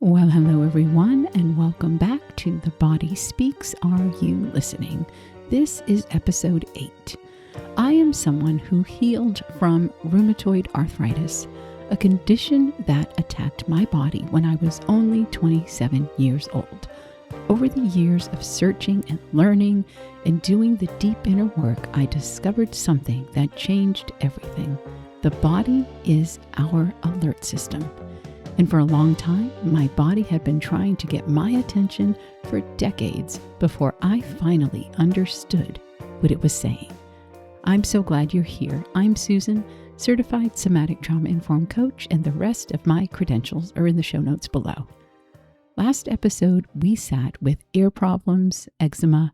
Well, hello everyone, and welcome back to The Body Speaks. Are you listening? This is episode 8. I am someone who healed from rheumatoid arthritis, a condition that attacked my body when I was only 27 years old. Over the years of searching and learning and doing the deep inner work, I discovered something that changed everything. The body is our alert system. And for a long time, my body had been trying to get my attention for decades before I finally understood what it was saying. I'm so glad you're here. I'm Susan, certified somatic trauma-informed coach, and the rest of my credentials are in the show notes below. Last episode, we sat with ear problems, eczema,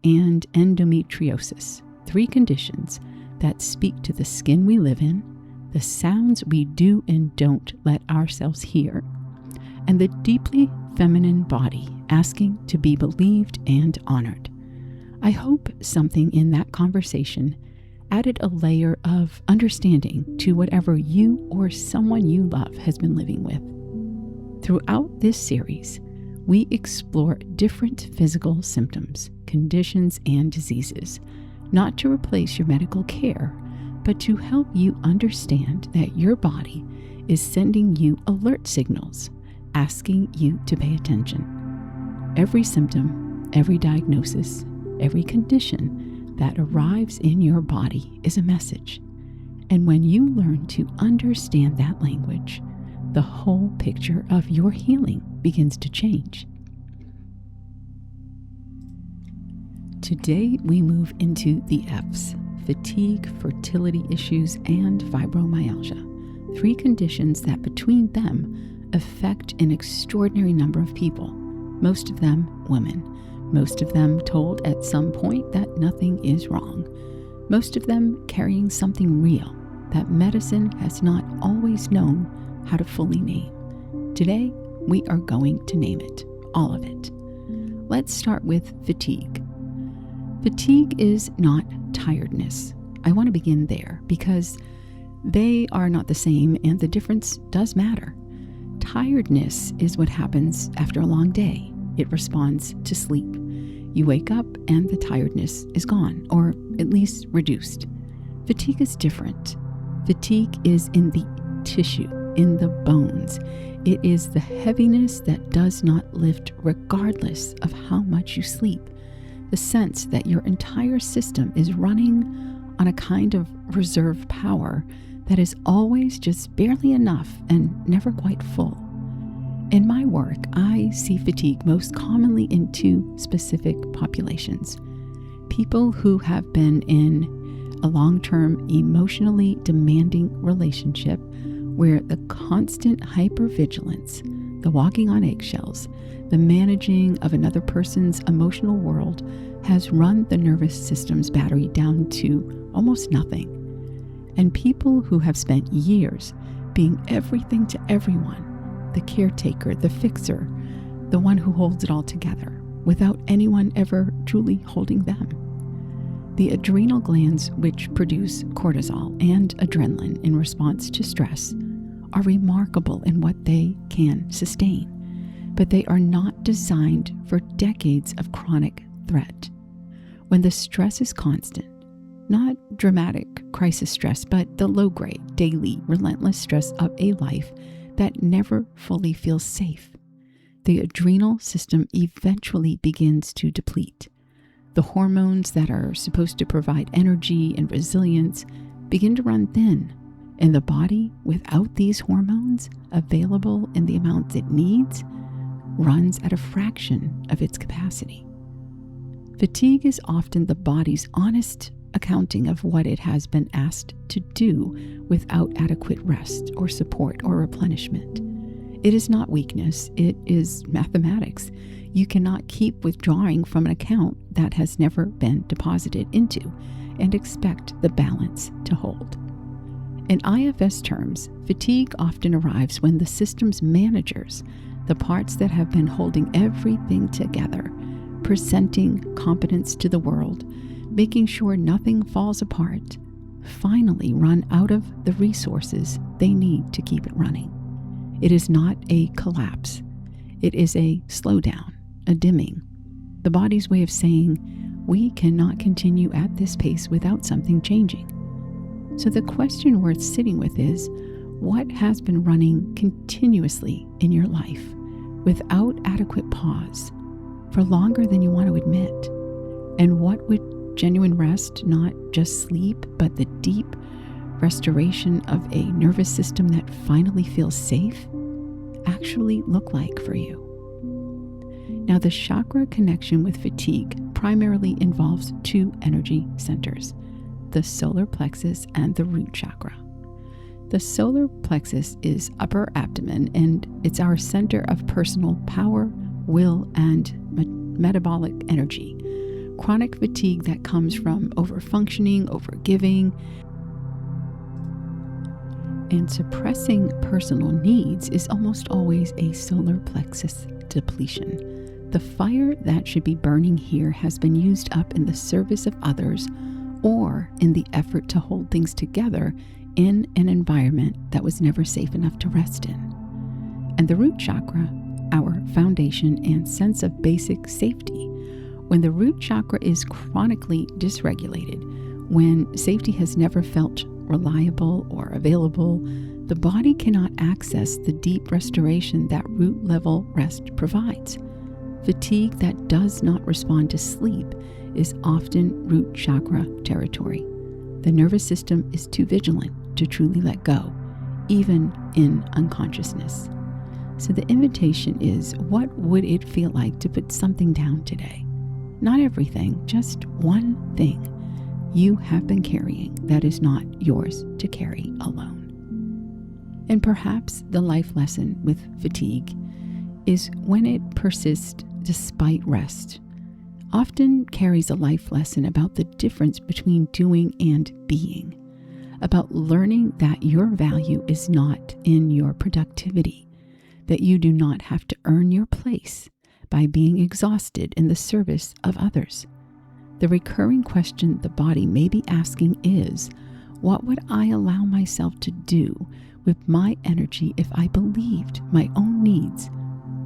and endometriosis, 3 conditions that speak to the skin we live in, the sounds we do and don't let ourselves hear, and the deeply feminine body asking to be believed and honored. I hope something in that conversation added a layer of understanding to whatever you or someone you love has been living with. Throughout this series, we explore different physical symptoms, conditions, and diseases, not to replace your medical care, but to help you understand that your body is sending you alert signals, asking you to pay attention. Every symptom, every diagnosis, every condition that arrives in your body is a message. And when you learn to understand that language, the whole picture of your healing begins to change. Today, we move into the F's: fatigue, fertility issues, and fibromyalgia, 3 conditions that between them affect an extraordinary number of people, most of them women, most of them told at some point that nothing is wrong, most of them carrying something real that medicine has not always known how to fully name. Today, we are going to name it, all of it. Let's start with fatigue. Fatigue is not tiredness. I want to begin there because they are not the same and the difference does matter. Tiredness is what happens after a long day. It responds to sleep. You wake up and the tiredness is gone, or at least reduced. Fatigue is different. Fatigue is in the tissue, in the bones. It is the heaviness that does not lift regardless of how much you sleep. The sense that your entire system is running on a kind of reserve power that is always just barely enough and never quite full. In my work, I see fatigue most commonly in 2 specific populations. People who have been in a long-term, emotionally demanding relationship where the constant hypervigilance, the walking on eggshells, the managing of another person's emotional world has run the nervous system's battery down to almost nothing. And people who have spent years being everything to everyone, the caretaker, the fixer, the one who holds it all together, without anyone ever truly holding them. The adrenal glands, which produce cortisol and adrenaline in response to stress, are remarkable in what they can sustain, but they are not designed for decades of chronic threat. When the stress is constant, not dramatic crisis stress, but the low-grade, daily, relentless stress of a life that never fully feels safe, the adrenal system eventually begins to deplete. The hormones that are supposed to provide energy and resilience begin to run thin, and the body, without these hormones available in the amounts it needs, runs at a fraction of its capacity. Fatigue is often the body's honest accounting of what it has been asked to do without adequate rest or support or replenishment. It is not weakness, it is mathematics. You cannot keep withdrawing from an account that has never been deposited into and expect the balance to hold. In IFS terms, fatigue often arrives when the system's managers, the parts that have been holding everything together, presenting competence to the world, making sure nothing falls apart, finally run out of the resources they need to keep it running. It is not a collapse. It is a slowdown, a dimming, the body's way of saying, we cannot continue at this pace without something changing. So the question worth sitting with is, what has been running continuously in your life without adequate pause for longer than you want to admit? And what would genuine rest, not just sleep, but the deep restoration of a nervous system that finally feels safe, actually look like for you? Now, the chakra connection with fatigue primarily involves two energy centers, the solar plexus and the root chakra. The solar plexus is upper abdomen, and it's our center of personal power, will, and metabolic energy. Chronic fatigue that comes from overfunctioning, overgiving, and suppressing personal needs is almost always a solar plexus depletion. The fire that should be burning here has been used up in the service of others or in the effort to hold things together in an environment that was never safe enough to rest in. And the root chakra, our foundation and sense of basic safety. When the root chakra is chronically dysregulated, when safety has never felt reliable or available, the body cannot access the deep restoration that root level rest provides. Fatigue that does not respond to sleep is often root chakra territory. The nervous system is too vigilant to truly let go, even in unconsciousness. So the invitation is, what would it feel like to put something down today? Not everything, just one thing you have been carrying that is not yours to carry alone. And perhaps the life lesson with fatigue is when it persists despite rest, often carries a life lesson about the difference between doing and being, about learning that your value is not in your productivity, that you do not have to earn your place by being exhausted in the service of others. The recurring question the body may be asking is, what would I allow myself to do with my energy if I believed my own needs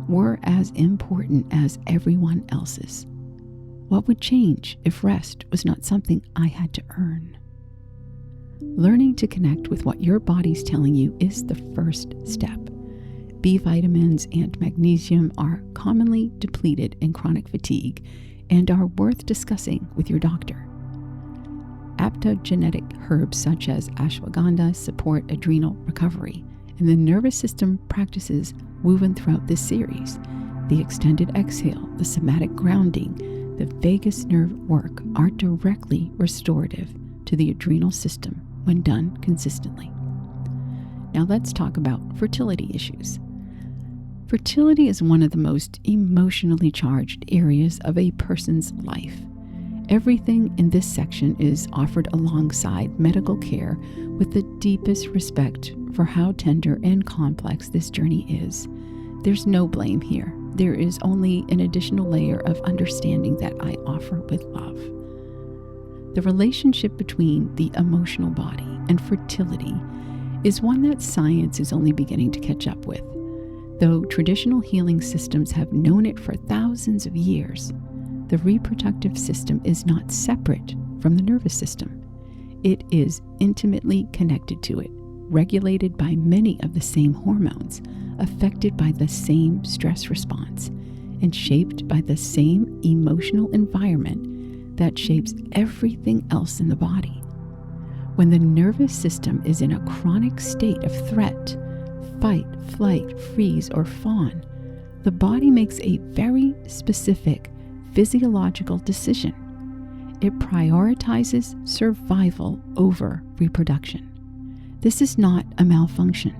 were as important as everyone else's? What would change if rest was not something I had to earn? Learning to connect with what your body's telling you is the first step. B vitamins and magnesium are commonly depleted in chronic fatigue and are worth discussing with your doctor. Aptogenetic herbs such as ashwagandha support adrenal recovery, and the nervous system practices woven throughout this series, the extended exhale, the somatic grounding, the vagus nerve work, are directly restorative to the adrenal system when done consistently. Now let's talk about fertility issues. Fertility is one of the most emotionally charged areas of a person's life. Everything in this section is offered alongside medical care with the deepest respect for how tender and complex this journey is. There's no blame here. There is only an additional layer of understanding that I offer with love. The relationship between the emotional body and fertility is one that science is only beginning to catch up with. Though traditional healing systems have known it for thousands of years, the reproductive system is not separate from the nervous system. It is intimately connected to it, regulated by many of the same hormones, affected by the same stress response, and shaped by the same emotional environment that shapes everything else in the body. When the nervous system is in a chronic state of threat, fight, flight, freeze, or fawn, the body makes a very specific physiological decision. It prioritizes survival over reproduction. This is not a malfunction.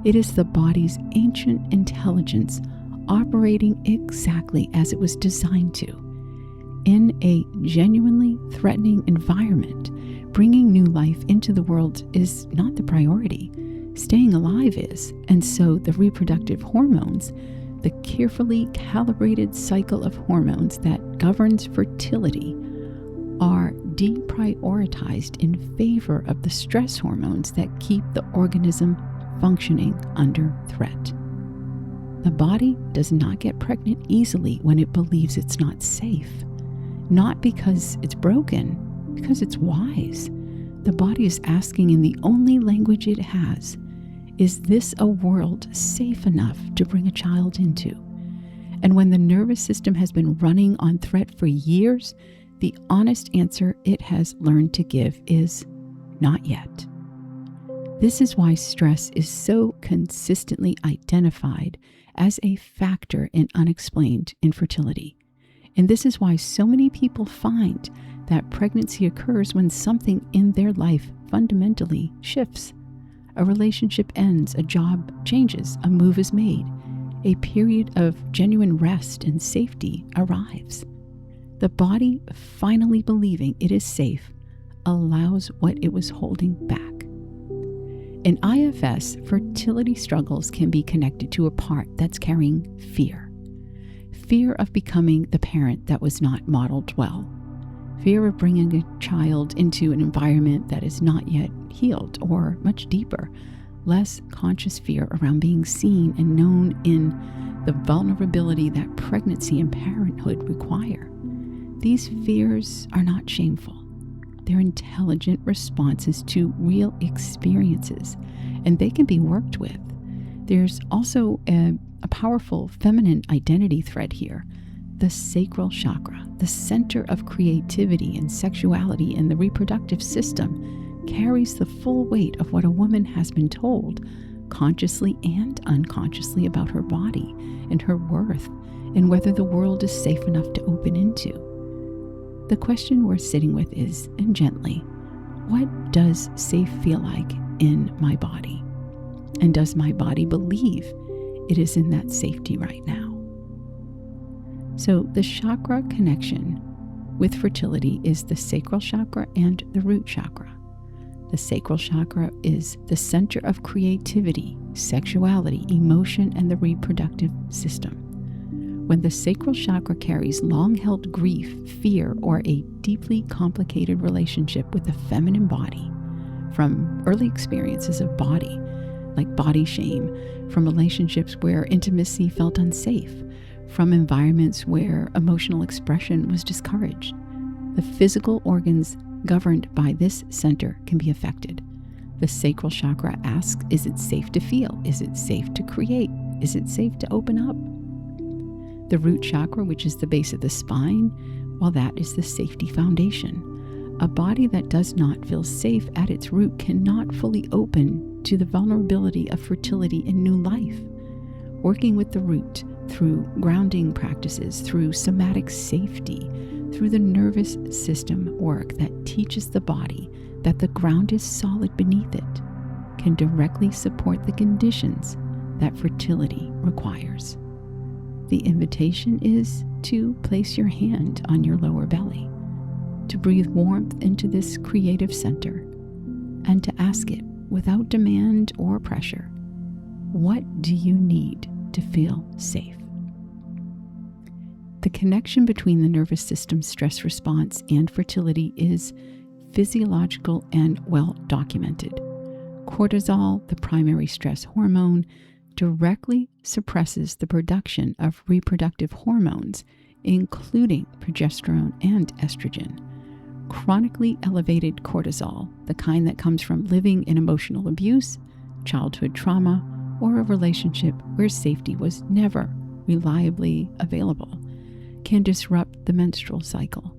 It is the body's ancient intelligence operating exactly as it was designed to. In a genuinely threatening environment, bringing new life into the world is not the priority. Staying alive is, and so the reproductive hormones, the carefully calibrated cycle of hormones that governs fertility, are deprioritized in favor of the stress hormones that keep the organism functioning under threat. The body does not get pregnant easily when it believes it's not safe. Not because it's broken, because it's wise. The body is asking in the only language it has, is this a world safe enough to bring a child into? And when the nervous system has been running on threat for years, the honest answer it has learned to give is not yet. This is why stress is so consistently identified as a factor in unexplained infertility. And this is why so many people find that pregnancy occurs when something in their life fundamentally shifts. A relationship ends, a job changes, a move is made, a period of genuine rest and safety arrives. The body, finally believing it is safe, allows what it was holding back. In IFS, fertility struggles can be connected to a part that's carrying fear. Fear of becoming the parent that was not modeled well. Fear of bringing a child into an environment that is not yet healed, or much deeper, less conscious fear around being seen and known in the vulnerability that pregnancy and parenthood require. These fears are not shameful. They're intelligent responses to real experiences, and they can be worked with. There's also a powerful feminine identity thread here. The sacral chakra, the center of creativity and sexuality in the reproductive system, carries the full weight of what a woman has been told, consciously and unconsciously, about her body and her worth, and whether the world is safe enough to open into. The question we're sitting with is, and gently, what does safe feel like in my body? And does my body believe it is in that safety right now? So the chakra connection with fertility is the sacral chakra and the root chakra. The sacral chakra is the center of creativity, sexuality, emotion, and the reproductive system. When the sacral chakra carries long-held grief, fear, or a deeply complicated relationship with the feminine body, from early experiences of body, like body shame, from relationships where intimacy felt unsafe, from environments where emotional expression was discouraged, the physical organs governed by this center can be affected. The sacral chakra asks, is it safe to feel? Is it safe to create? Is it safe to open up? The root chakra, which is the base of the spine, well, that is the safety foundation. A body that does not feel safe at its root cannot fully open to the vulnerability of fertility and new life. Working with the root through grounding practices, through somatic safety, through the nervous system work that teaches the body that the ground is solid beneath it, can directly support the conditions that fertility requires. The invitation is to place your hand on your lower belly, to breathe warmth into this creative center, and to ask it without demand or pressure, what do you need to feel safe? The connection between the nervous system stress response and fertility is physiological and well documented. Cortisol, the primary stress hormone, directly suppresses the production of reproductive hormones, including progesterone and estrogen. Chronically elevated cortisol, the kind that comes from living in emotional abuse, childhood trauma, or a relationship where safety was never reliably available, can disrupt the menstrual cycle.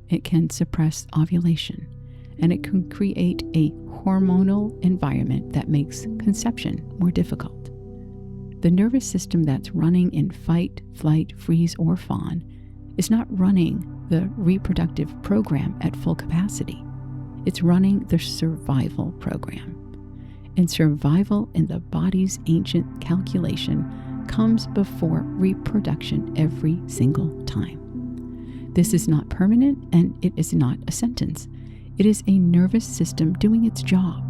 It can suppress ovulation, and it can create a hormonal environment that makes conception more difficult. The nervous system that's running in fight, flight, freeze, or fawn is not running the reproductive program at full capacity. It's running the survival program. And survival in the body's ancient calculation comes before reproduction every single time. This is not permanent, and it is not a sentence. It is a nervous system doing its job.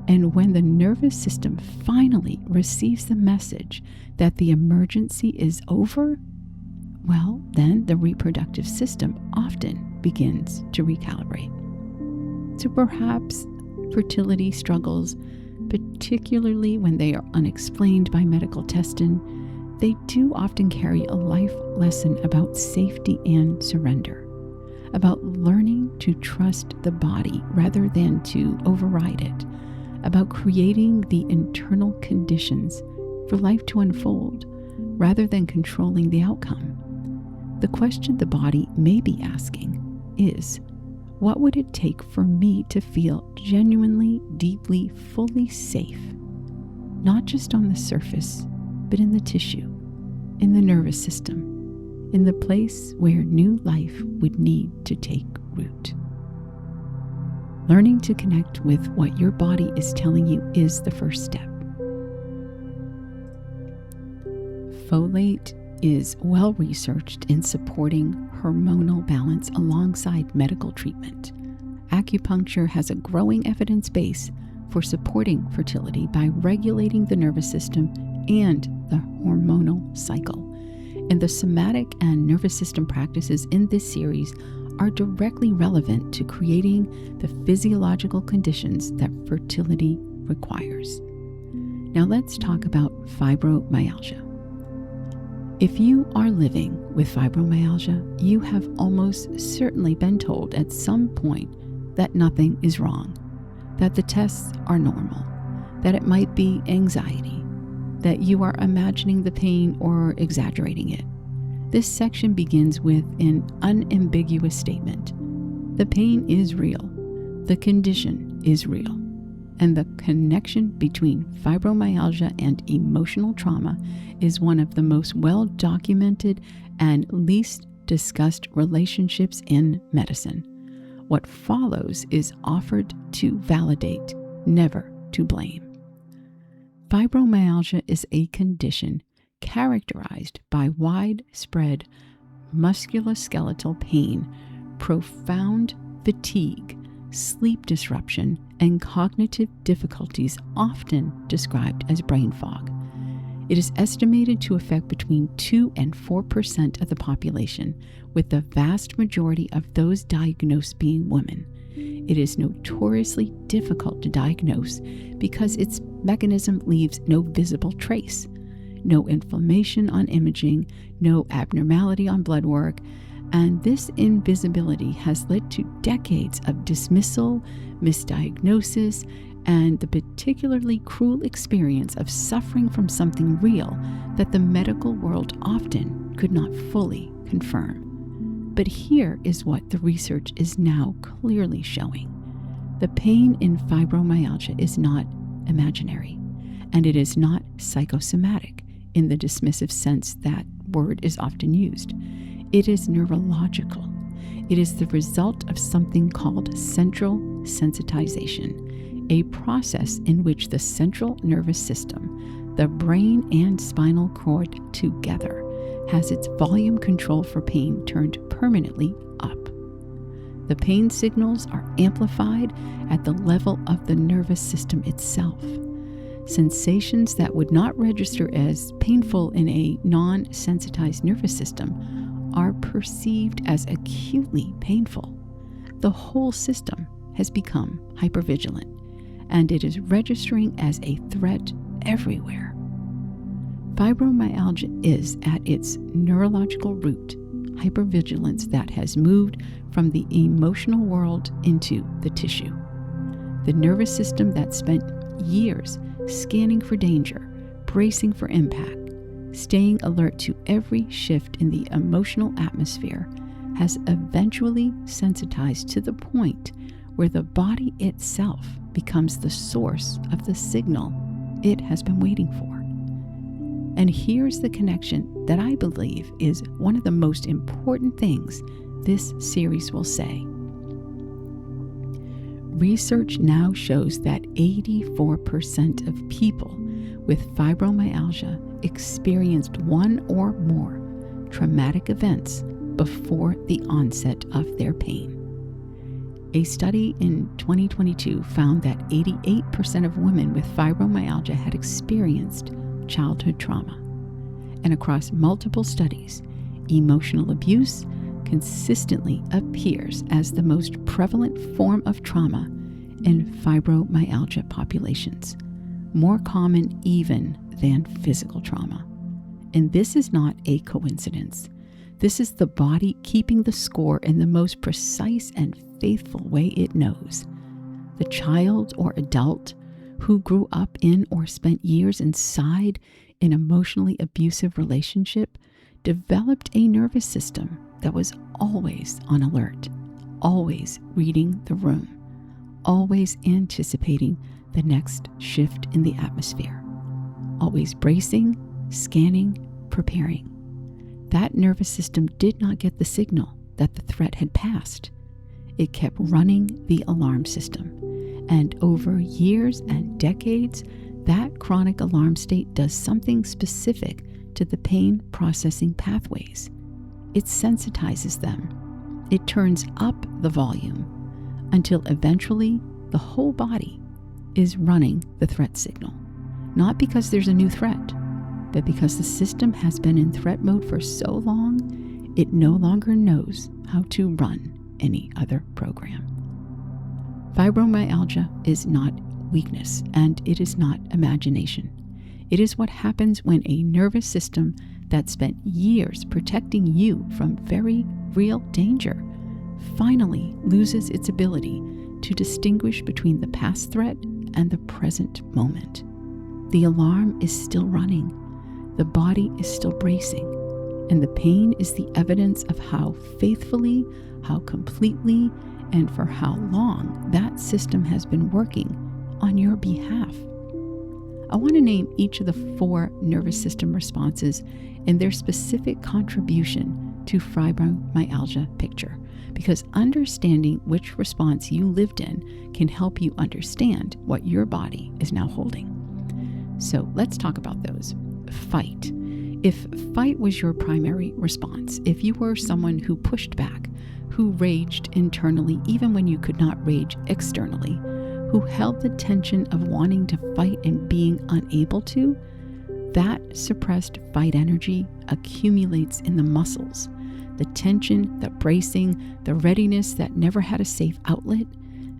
And when the nervous system finally receives the message that the emergency is over, well, then the reproductive system often begins to recalibrate. So perhaps fertility struggles, particularly when they are unexplained by medical testing, they do often carry a life lesson about safety and surrender, about learning to trust the body rather than to override it, about creating the internal conditions for life to unfold rather than controlling the outcome. The question the body may be asking is, what would it take for me to feel genuinely, deeply, fully safe? Not just on the surface, but in the tissue, in the nervous system, in the place where new life would need to take root. Learning to connect with what your body is telling you is the first step. Folate is well researched in supporting hormonal balance alongside medical treatment. Acupuncture has a growing evidence base for supporting fertility by regulating the nervous system and the hormonal cycle. And the somatic and nervous system practices in this series are directly relevant to creating the physiological conditions that fertility requires. Now let's talk about fibromyalgia. If you are living with fibromyalgia, you have almost certainly been told at some point that nothing is wrong, that the tests are normal, that it might be anxiety, that you are imagining the pain or exaggerating it. This section begins with an unambiguous statement. The pain is real, the condition is real, and the connection between fibromyalgia and emotional trauma is one of the most well-documented and least discussed relationships in medicine. What follows is offered to validate, never to blame. Fibromyalgia is a condition characterized by widespread musculoskeletal pain, profound fatigue, sleep disruption, and cognitive difficulties, often described as brain fog. It is estimated to affect between 2 and 4% of the population, with the vast majority of those diagnosed being women. It is notoriously difficult to diagnose because its mechanism leaves no visible trace. No inflammation on imaging, no abnormality on blood work, and this invisibility has led to decades of dismissal, misdiagnosis, and the particularly cruel experience of suffering from something real that the medical world often could not fully confirm. But here is what the research is now clearly showing. The pain in fibromyalgia is not imaginary, and it is not psychosomatic in the dismissive sense that word is often used. It is neurological. It is the result of something called central sensitization, a process in which the central nervous system, the brain and spinal cord together, has its volume control for pain turned permanently up. The pain signals are amplified at the level of the nervous system itself. Sensations that would not register as painful in a non-sensitized nervous system are perceived as acutely painful. The whole system has become hypervigilant, and it is registering as a threat everywhere. Fibromyalgia is, at its neurological root, hypervigilance that has moved from the emotional world into the tissue. The nervous system that spent years scanning for danger, bracing for impact, staying alert to every shift in the emotional atmosphere, has eventually sensitized to the point where the body itself becomes the source of the signal it has been waiting for. And here's the connection that I believe is one of the most important things this series will say. Research now shows that 84% of people with fibromyalgia experienced one or more traumatic events before the onset of their pain. A study in 2022 found that 88% of women with fibromyalgia had experienced childhood trauma. And across multiple studies, emotional abuse consistently appears as the most prevalent form of trauma in fibromyalgia populations, more common even than physical trauma. And this is not a coincidence. This is the body keeping the score in the most precise and faithful way it knows. The child or adult who grew up in or spent years inside an emotionally abusive relationship developed a nervous system that was always on alert, always reading the room, always anticipating the next shift in the atmosphere, always bracing, scanning, preparing. That nervous system did not get the signal that the threat had passed. It kept running the alarm system. And over years and decades, that chronic alarm state does something specific to the pain processing pathways. It sensitizes them. It turns up the volume until eventually the whole body is running the threat signal. Not because there's a new threat, but because the system has been in threat mode for so long, it no longer knows how to run any other program. Fibromyalgia is not weakness, and it is not imagination. It is what happens when a nervous system that spent years protecting you from very real danger finally loses its ability to distinguish between the past threat and the present moment. The alarm is still running, the body is still bracing, and the pain is the evidence of how faithfully, how completely, and for how long that system has been working on your behalf. I want to name each of the 4 nervous system responses and their specific contribution to fibromyalgia picture, because understanding which response you lived in can help you understand what your body is now holding. So let's talk about those. Fight. If fight was your primary response, if you were someone who pushed back, who raged internally even when you could not rage externally, who held the tension of wanting to fight and being unable to, that suppressed fight energy accumulates in the muscles. The tension, the bracing, the readiness that never had a safe outlet.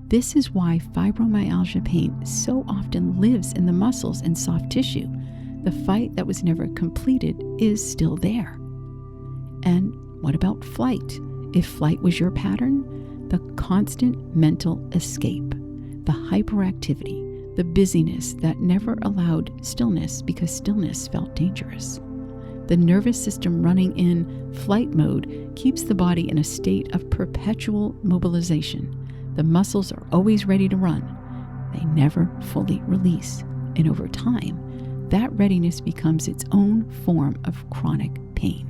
This is why fibromyalgia pain so often lives in the muscles and soft tissue. The fight that was never completed is still there. And what about flight? If flight was your pattern, the constant mental escape, the hyperactivity, the busyness that never allowed stillness because stillness felt dangerous. The nervous system running in flight mode keeps the body in a state of perpetual mobilization. The muscles are always ready to run. They never fully release. And over time, that readiness becomes its own form of chronic pain.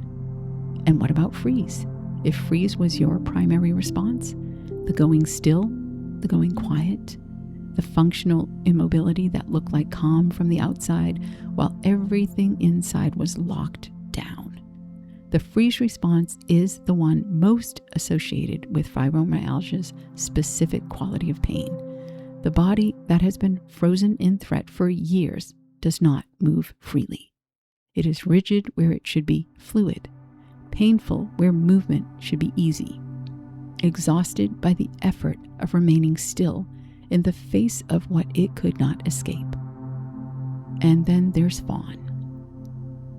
And what about freeze? If freeze was your primary response, the going still, the going quiet, the functional immobility that looked like calm from the outside while everything inside was locked down. The freeze response is the one most associated with fibromyalgia's specific quality of pain. The body that has been frozen in threat for years does not move freely. It is rigid where it should be fluid, painful where movement should be easy, exhausted by the effort of remaining still in the face of what it could not escape. And then there's Fawn.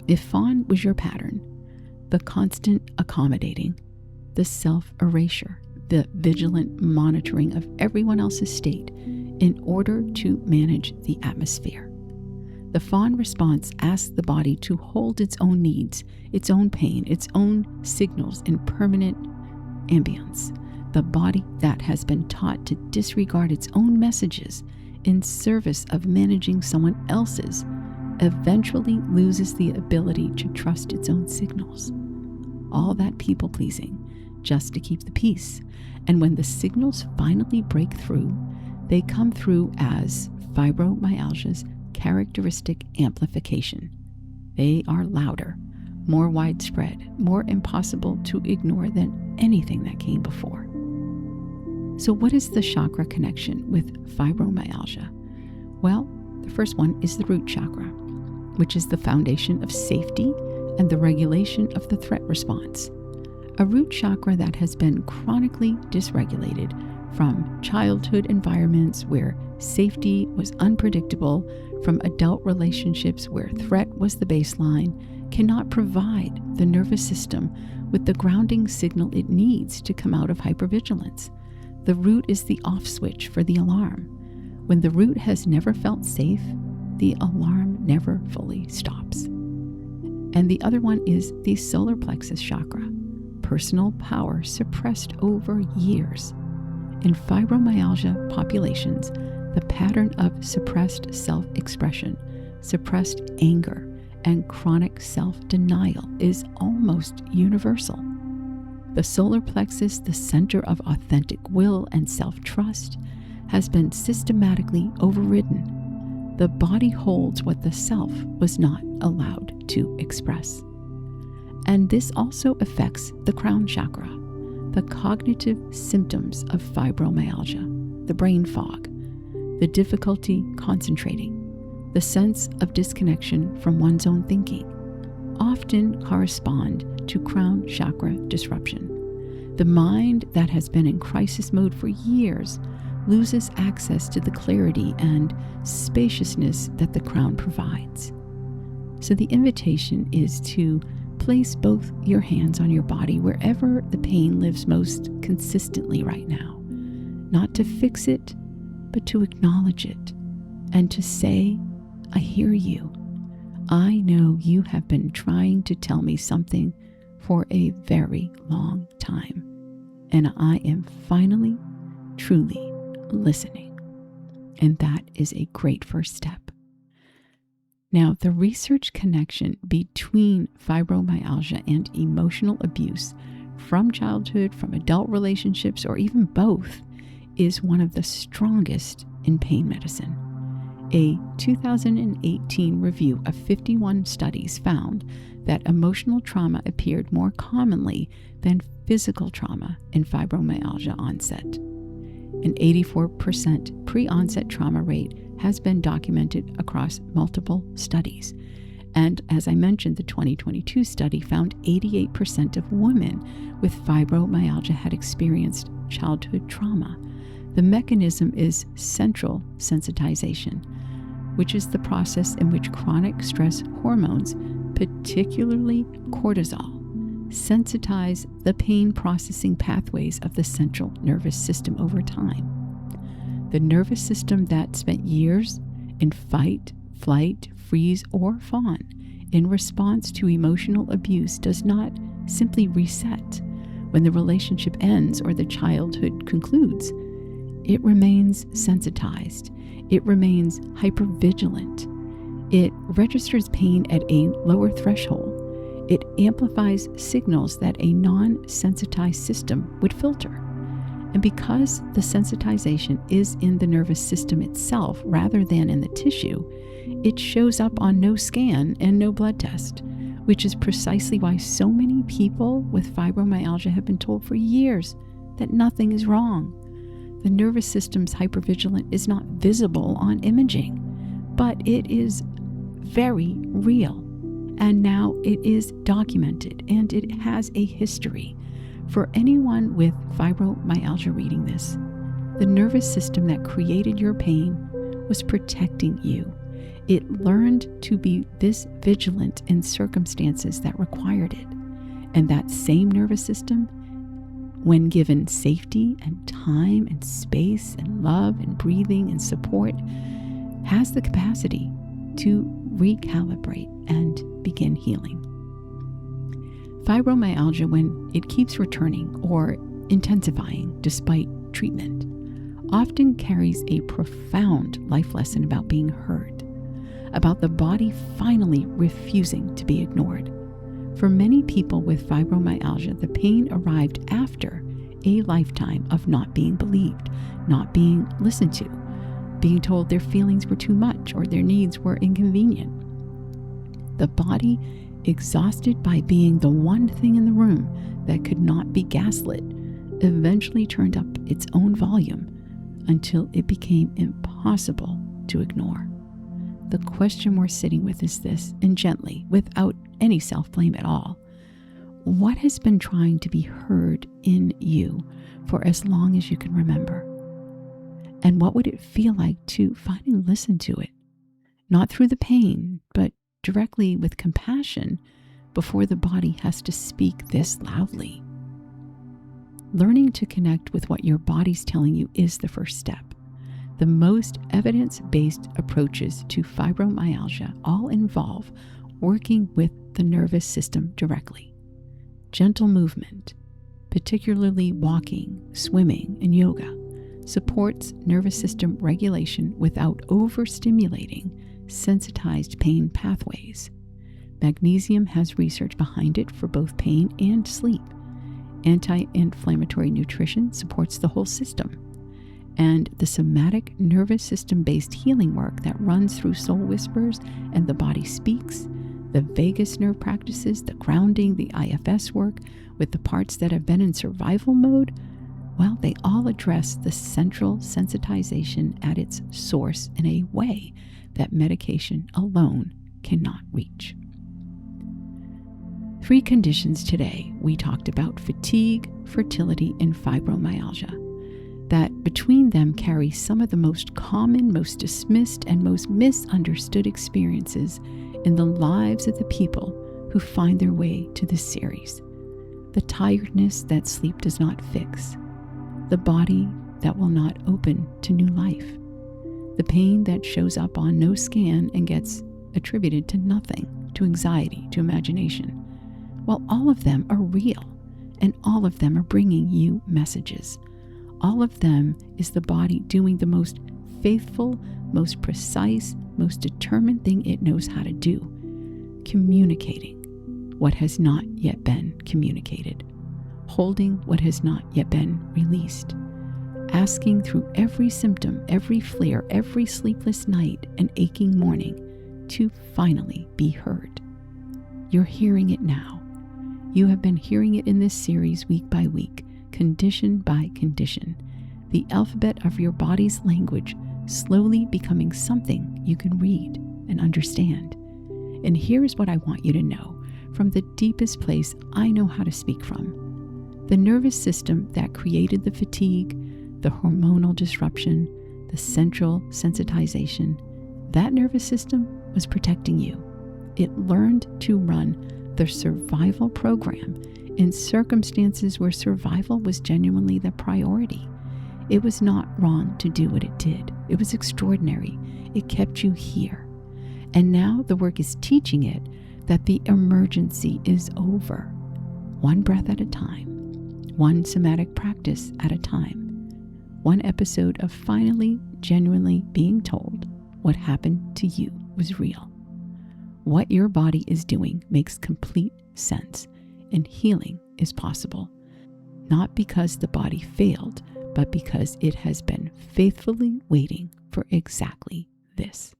If Fawn was your pattern, the constant accommodating, the self-erasure, the vigilant monitoring of everyone else's state in order to manage the atmosphere. The Fawn response asks the body to hold its own needs, its own pain, its own signals in permanent ambience. The body that has been taught to disregard its own messages in service of managing someone else's eventually loses the ability to trust its own signals. All that people-pleasing just to keep the peace. And when the signals finally break through, they come through as fibromyalgia's characteristic amplification. They are louder, more widespread, more impossible to ignore than anything that came before. So what is the chakra connection with fibromyalgia? Well, the first one is the root chakra, which is the foundation of safety and the regulation of the threat response. A root chakra that has been chronically dysregulated from childhood environments where safety was unpredictable, from adult relationships where threat was the baseline, cannot provide the nervous system with the grounding signal it needs to come out of hypervigilance. The root is the off switch for the alarm. When the root has never felt safe, the alarm never fully stops. And the other one is the solar plexus chakra, personal power suppressed over years. In fibromyalgia populations, the pattern of suppressed self-expression, suppressed anger, and chronic self-denial is almost universal. The solar plexus, the center of authentic will and self-trust, has been systematically overridden. The body holds what the self was not allowed to express. And this also affects the crown chakra, the cognitive symptoms of fibromyalgia, the brain fog, the difficulty concentrating, the sense of disconnection from one's own thinking, often correspond to crown chakra disruption. The mind that has been in crisis mode for years loses access to the clarity and spaciousness that the crown provides. So the invitation is to place both your hands on your body wherever the pain lives most consistently right now. Not to fix it, but to acknowledge it and to say, I hear you. I know you have been trying to tell me something for a very long time, and I am finally, truly listening. And that is a great first step. Now, the research connection between fibromyalgia and emotional abuse from childhood, from adult relationships, or even both, is one of the strongest in pain medicine. A 2018 review of 51 studies found that emotional trauma appeared more commonly than physical trauma in fibromyalgia onset. An 84% pre-onset trauma rate has been documented across multiple studies. And as I mentioned, the 2022 study found 88% of women with fibromyalgia had experienced childhood trauma. The mechanism is central sensitization, which is the process in which chronic stress hormones, particularly cortisol, sensitize the pain processing pathways of the central nervous system over time. The nervous system that spent years in fight, flight, freeze, or fawn in response to emotional abuse does not simply reset when the relationship ends or the childhood concludes. It remains sensitized. It remains hypervigilant. It registers pain at a lower threshold. It amplifies signals that a non-sensitized system would filter. And because the sensitization is in the nervous system itself rather than in the tissue, it shows up on no scan and no blood test, which is precisely why so many people with fibromyalgia have been told for years that nothing is wrong. The nervous system's hypervigilant is not visible on imaging, but it is very real. And now it is documented and it has a history. For anyone with fibromyalgia reading this, the nervous system that created your pain was protecting you. It learned to be this vigilant in circumstances that required it. And that same nervous system, when given safety and time and space and love and breathing and support, has the capacity to recalibrate and begin healing. Fibromyalgia, when it keeps returning or intensifying despite treatment, often carries a profound life lesson about being heard, about the body finally refusing to be ignored. For many people with fibromyalgia, the pain arrived after a lifetime of not being believed, not being listened to, being told their feelings were too much or their needs were inconvenient. The body, exhausted by being the one thing in the room that could not be gaslit, eventually turned up its own volume until it became impossible to ignore. The question we're sitting with is this, and gently, without any self-blame at all. What has been trying to be heard in you for as long as you can remember? And what would it feel like to finally listen to it? Not through the pain, but directly with compassion before the body has to speak this loudly. Learning to connect with what your body's telling you is the first step. The most evidence-based approaches to fibromyalgia all involve working with the nervous system directly. Gentle movement, particularly walking, swimming, and yoga, supports nervous system regulation without overstimulating sensitized pain pathways. Magnesium has research behind it for both pain and sleep. Anti-inflammatory nutrition supports the whole system. And the somatic nervous system-based healing work that runs through soul whispers and the body speaks, the vagus nerve practices, the grounding, the IFS work with the parts that have been in survival mode, well, they all address the central sensitization at its source in a way that medication alone cannot reach. 3 conditions today we talked about: fatigue, fertility, and fibromyalgia, that between them carry some of the most common, most dismissed, and most misunderstood experiences in the lives of the people who find their way to this series. The tiredness that sleep does not fix, the body that will not open to new life, the pain that shows up on no scan and gets attributed to nothing, to anxiety, to imagination. Well, all of them are real, and all of them are bringing you messages. All of them is the body doing the most faithful, most precise, most determined thing it knows how to do: communicating what has not yet been communicated, holding what has not yet been released, asking through every symptom, every flare, every sleepless night and aching morning to finally be heard. You're hearing it now. You have been hearing it in this series week by week, condition by condition, the alphabet of your body's language slowly becoming something you can read and understand. And here's what I want you to know from the deepest place I know how to speak from. The nervous system that created the fatigue, the hormonal disruption, the central sensitization, that nervous system was protecting you. It learned to run the survival program in circumstances where survival was genuinely the priority. It was not wrong to do what it did. It was extraordinary. It kept you here. And now the work is teaching it that the emergency is over. One breath at a time, one somatic practice at a time, one episode of finally, genuinely being told what happened to you was real. What your body is doing makes complete sense, and healing is possible, not because the body failed, but because it has been faithfully waiting for exactly this.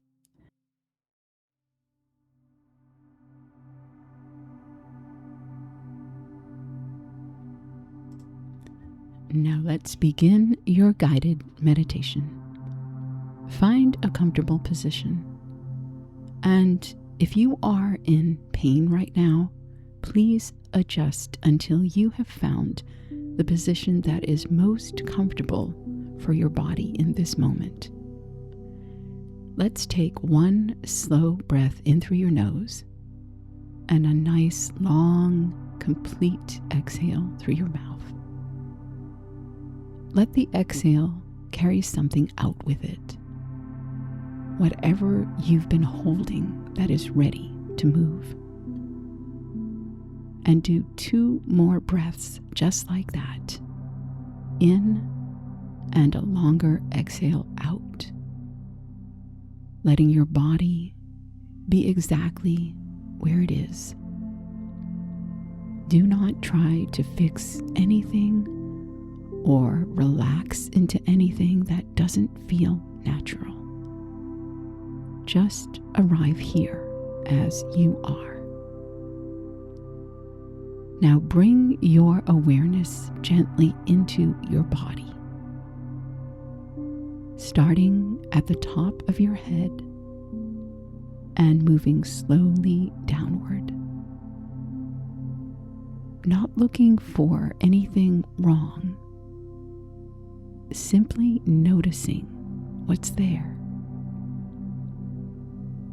Now let's begin your guided meditation. Find a comfortable position. And if you are in pain right now, please adjust until you have found the position that is most comfortable for your body in this moment. Let's take one slow breath in through your nose and a nice, long, complete exhale through your mouth. Let the exhale carry something out with it. Whatever you've been holding that is ready to move. And do 2 more breaths just like that. In and a longer exhale out. Letting your body be exactly where it is. Do not try to fix anything or relax into anything that doesn't feel natural. Just arrive here as you are. Now bring your awareness gently into your body, starting at the top of your head and moving slowly downward. Not looking for anything wrong, simply noticing what's there.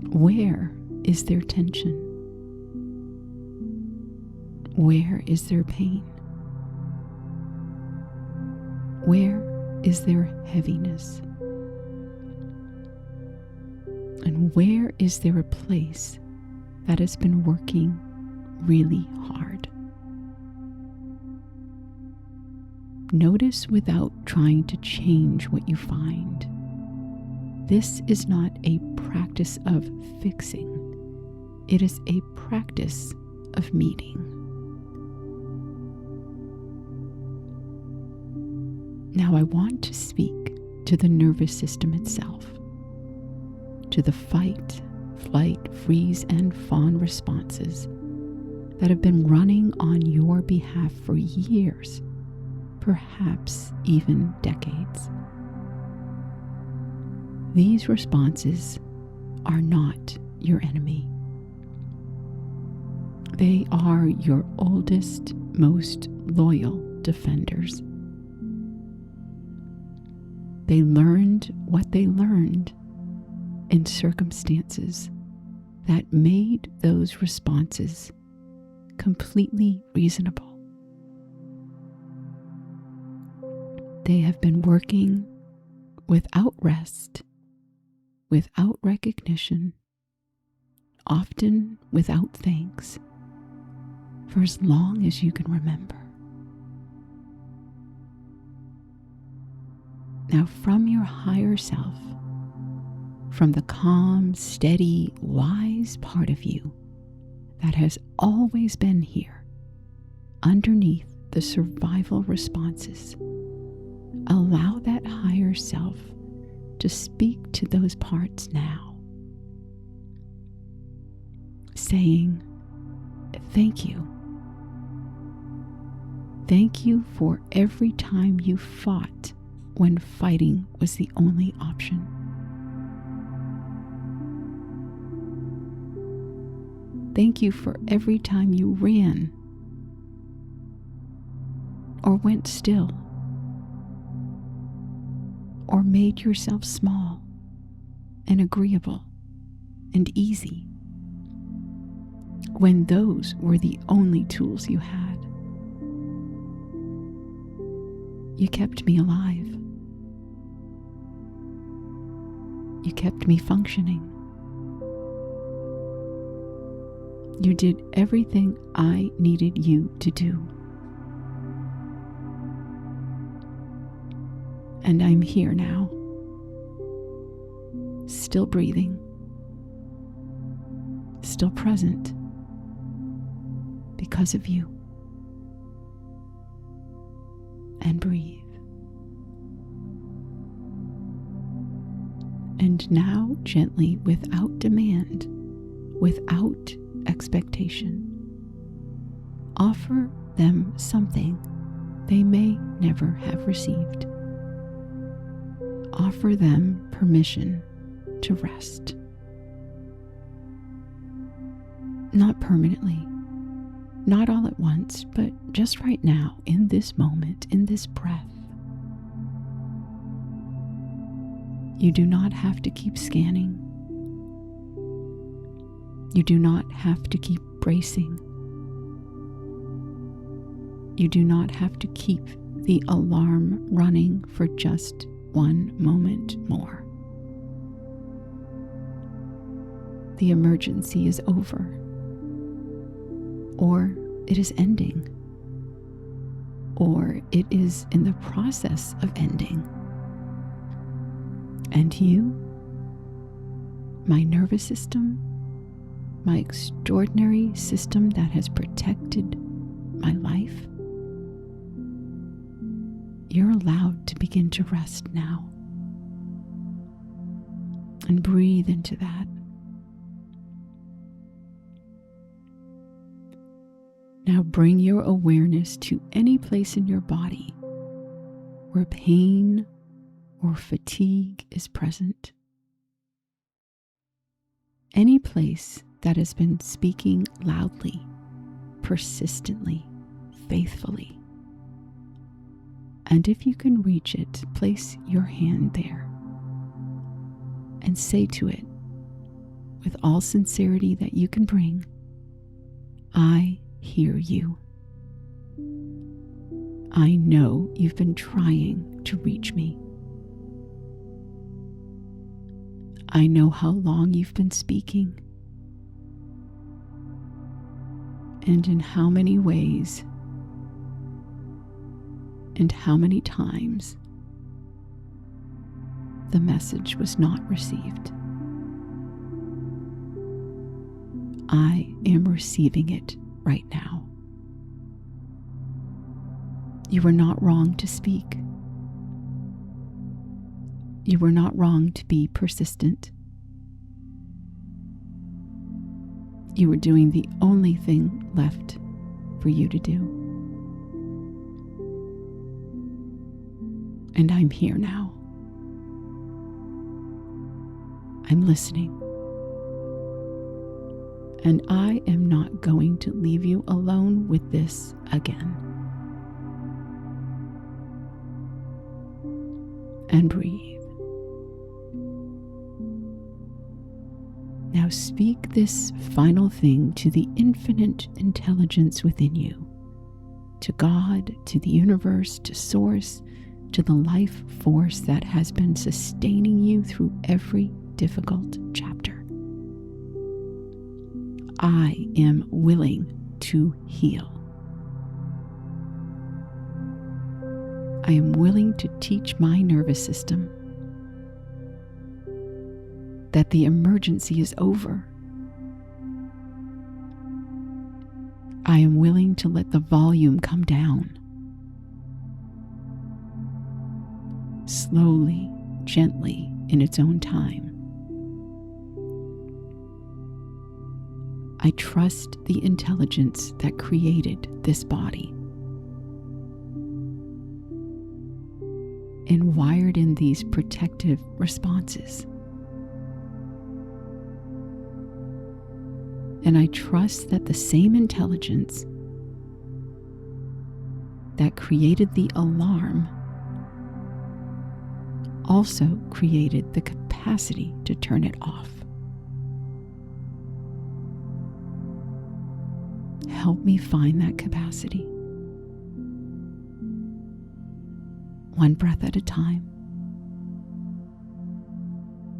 Where is there tension? Where is there pain? Where is there heaviness? And where is there a place that has been working really hard? Notice without trying to change what you find. This is not a practice of fixing. It is a practice of meeting. Now I want to speak to the nervous system itself, to the fight, flight, freeze, and fawn responses that have been running on your behalf for years, perhaps even decades. These responses are not your enemy. They are your oldest, most loyal defenders. They learned what they learned in circumstances that made those responses completely reasonable. They have been working without rest, without recognition, often without thanks, for as long as you can remember. Now, from your higher self, from the calm, steady, wise part of you that has always been here, underneath the survival responses, allow that higher self to speak to those parts now, saying, "Thank you. Thank you for every time you fought when fighting was the only option. Thank you for every time you ran or went still or made yourself small and agreeable and easy when those were the only tools you had. You kept me alive. You kept me functioning. You did everything I needed you to do. And I'm here now, still breathing, still present because of you. And breathe. And now, gently, without demand, without expectation, offer them something they may never have received. Offer them permission to rest. Not permanently, not all at once, but just right now, in this moment, in this breath. You do not have to keep scanning. You do not have to keep bracing. You do not have to keep the alarm running for just one moment more. The emergency is over, or it is ending, or it is in the process of ending. And you, my nervous system, my extraordinary system that has protected my life, you're allowed to begin to rest now. And breathe into that. Now bring your awareness to any place in your body where pain or fatigue is present. Any place that has been speaking loudly, persistently, faithfully. And if you can reach it, place your hand there and say to it, with all sincerity that you can bring, I hear you. I know you've been trying to reach me. I know how long you've been speaking and in how many ways and how many times the message was not received. I am receiving it right now. You were not wrong to speak. You were not wrong to be persistent. You were doing the only thing left for you to do. And I'm here now. I'm listening. And I am not going to leave you alone with this again. And breathe. Now speak this final thing to the infinite intelligence within you, to God, to the universe, to Source, to the life force that has been sustaining you through every difficult chapter. I am willing to heal. I am willing to teach my nervous system that the emergency is over. I am willing to let the volume come down. Slowly, gently, in its own time. I trust the intelligence that created this body and wired in these protective responses. And I trust that the same intelligence that created the alarm also created the capacity to turn it off. Help me find that capacity. One breath at a time.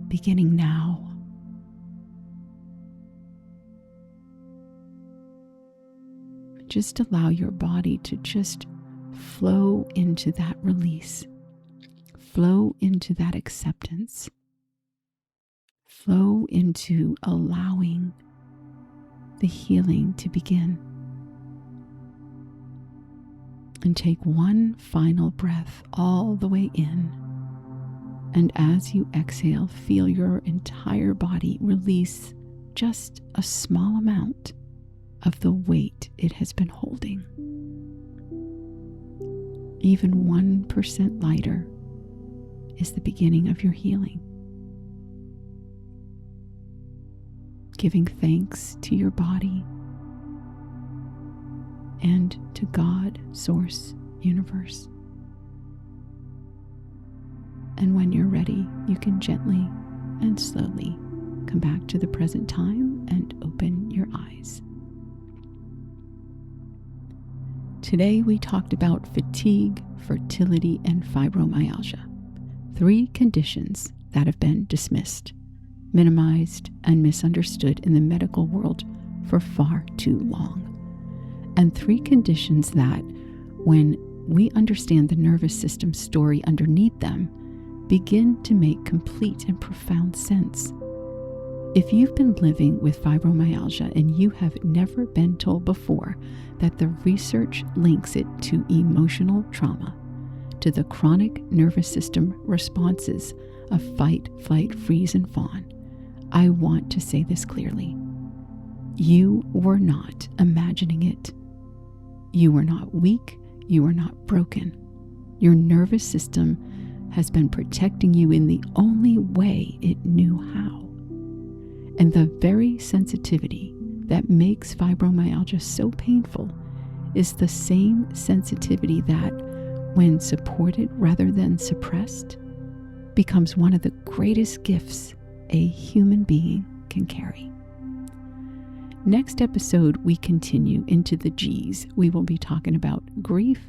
Beginning now. Just allow your body to just flow into that release. Flow into that acceptance. Flow into allowing the healing to begin. And take one final breath all the way in. And as you exhale, feel your entire body release just a small amount of the weight it has been holding. Even 1% lighter is the beginning of your healing. Giving thanks to your body and to God, Source, Universe. And when you're ready, you can gently and slowly come back to the present time and open your eyes. Today we talked about fatigue, fertility, and fibromyalgia, 3 conditions that have been dismissed, minimized, and misunderstood in the medical world for far too long. And 3 conditions that, when we understand the nervous system story underneath them, begin to make complete and profound sense. If you've been living with fibromyalgia and you have never been told before that the research links it to emotional trauma, to the chronic nervous system responses of fight, flight, freeze, and fawn, I want to say this clearly. You were not imagining it. You were not weak. You were not broken. Your nervous system has been protecting you in the only way it knew how. And the very sensitivity that makes fibromyalgia so painful is the same sensitivity that, when supported rather than suppressed, becomes one of the greatest gifts a human being can carry. Next episode, we continue into the G's. We will be talking about grief,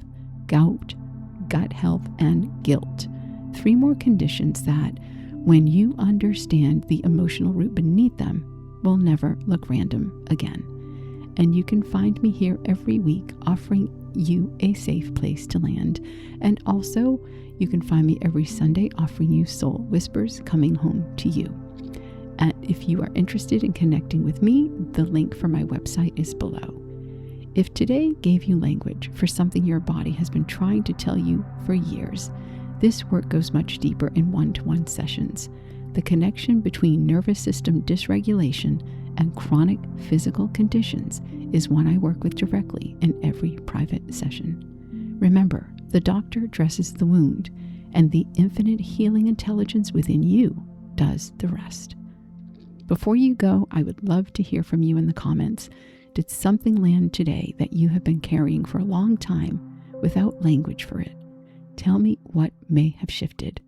gout, gut health, and guilt. 3 more conditions that, when you understand the emotional root beneath them, will never look random again. And you can find me here every week offering you a safe place to land. And also, you can find me every Sunday offering you soul whispers coming home to you. And if you are interested in connecting with me, the link for my website is below. If today gave you language for something your body has been trying to tell you for years, this work goes much deeper in one-to-one sessions. The connection between nervous system dysregulation and chronic physical conditions is one I work with directly in every private session. Remember, the doctor dresses the wound, and the infinite healing intelligence within you does the rest. Before you go, I would love to hear from you in the comments. Did something land today that you have been carrying for a long time without language for it? Tell me what may have shifted.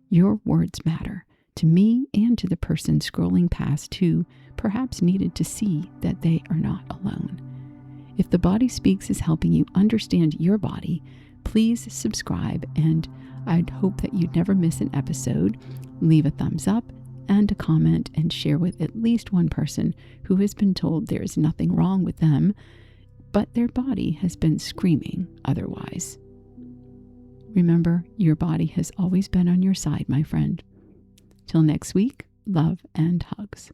Your words matter to me and to the person scrolling past who perhaps needed to see that they are not alone. If The Body Speaks is helping you understand your body, please subscribe, and I'd hope that you'd never miss an episode. Leave a thumbs up and a comment, and share with at least one person who has been told there is nothing wrong with them, but their body has been screaming otherwise. Remember, your body has always been on your side, my friend. Till next week, love and hugs.